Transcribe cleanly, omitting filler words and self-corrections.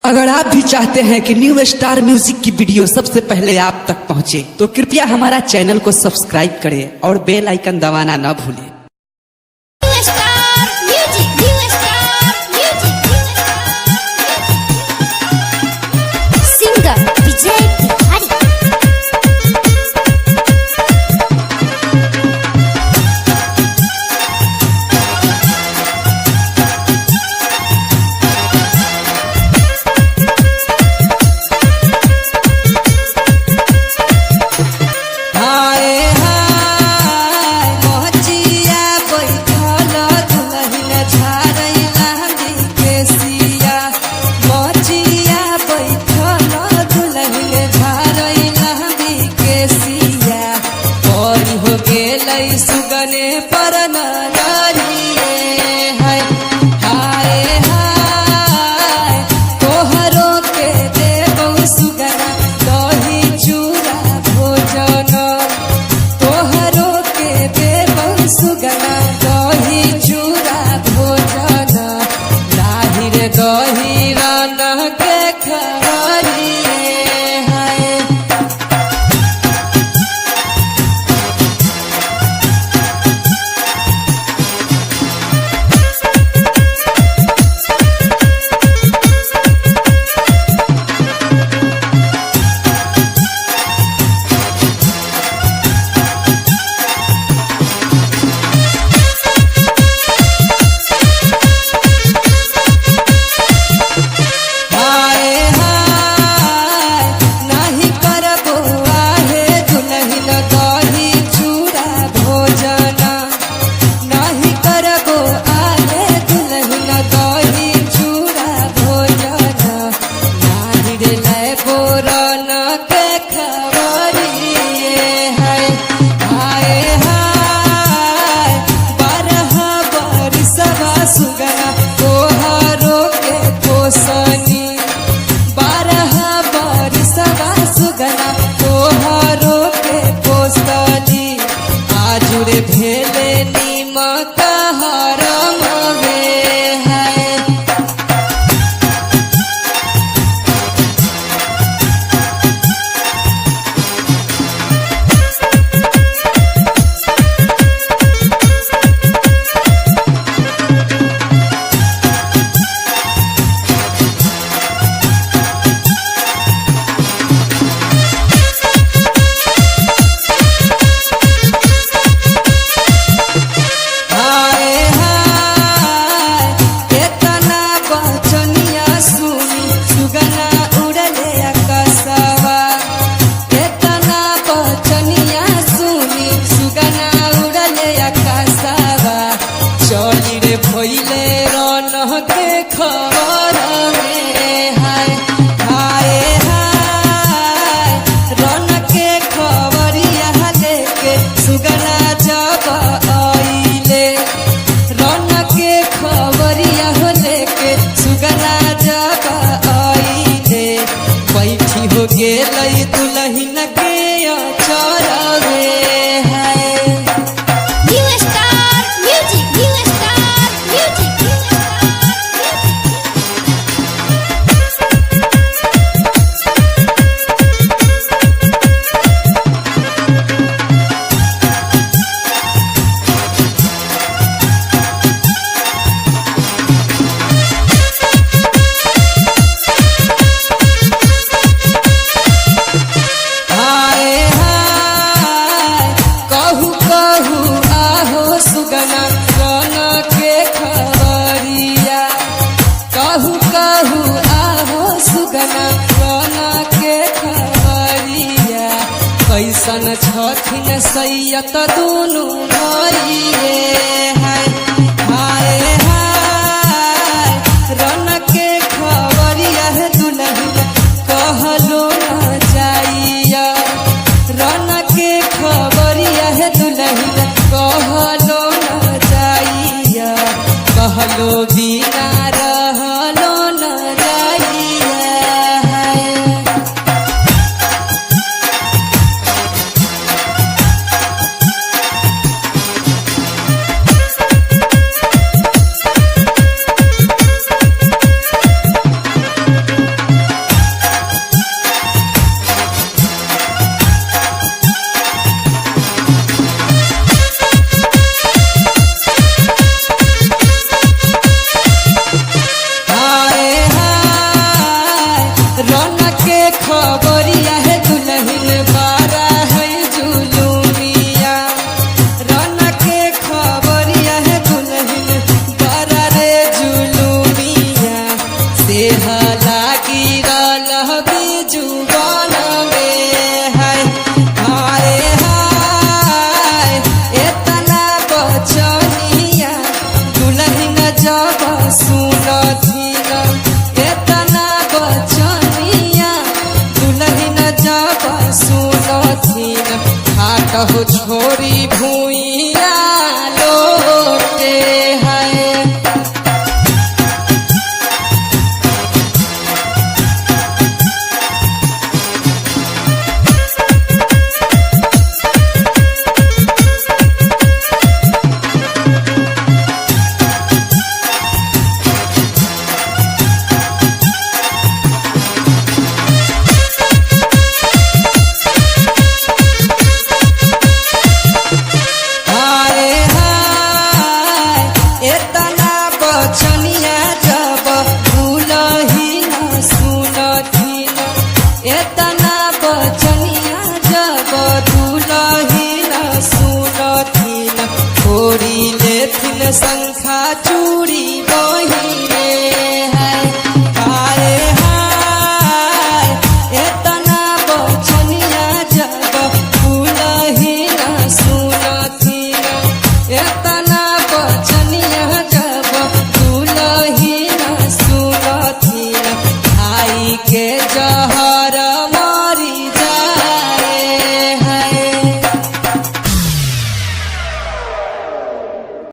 अगर आप भी चाहते हैं कि न्यू स्टार म्यूजिक की वीडियो सबसे पहले आप तक पहुंचे, तो कृपया हमारा चैनल को सब्सक्राइब करें और बेल आइकन दबाना न भूलें। सिंगर विजय बिहारी। सुगने पर नरिए है हाय हाय तोहरो के देबौ सुगना दही चूड़ा भोजन तोहरो के देबौ सुगना दही चूड़ा भोजन लाही रे दही रान के खबरिए है। जुड़े भेले नीमक हरम है। भइले रन के खबर में हाय हाय हाय रन के खबरिया लेके सुगना जब आइले रन के खबरिया लेके सुगना जब आइले बैठी हो गेलै दुल्हन के चरवे है। कैसन छथिन सैयत दुनू भइए है हाय हाय रन के खबरिया दुल्हन कहलो न जाइया रन के खबरिया दुल्हन कहलो न जाइया कहलो बिना रहलो न जाइया है। हो छोरी भूइया लोटे है। शंखा चूड़ी बहिने है। हाय हाय एतना बचनिया जब फूलही न सुनथी, एतना बचनिया जब फूलही न सुनथी, खाई के जहर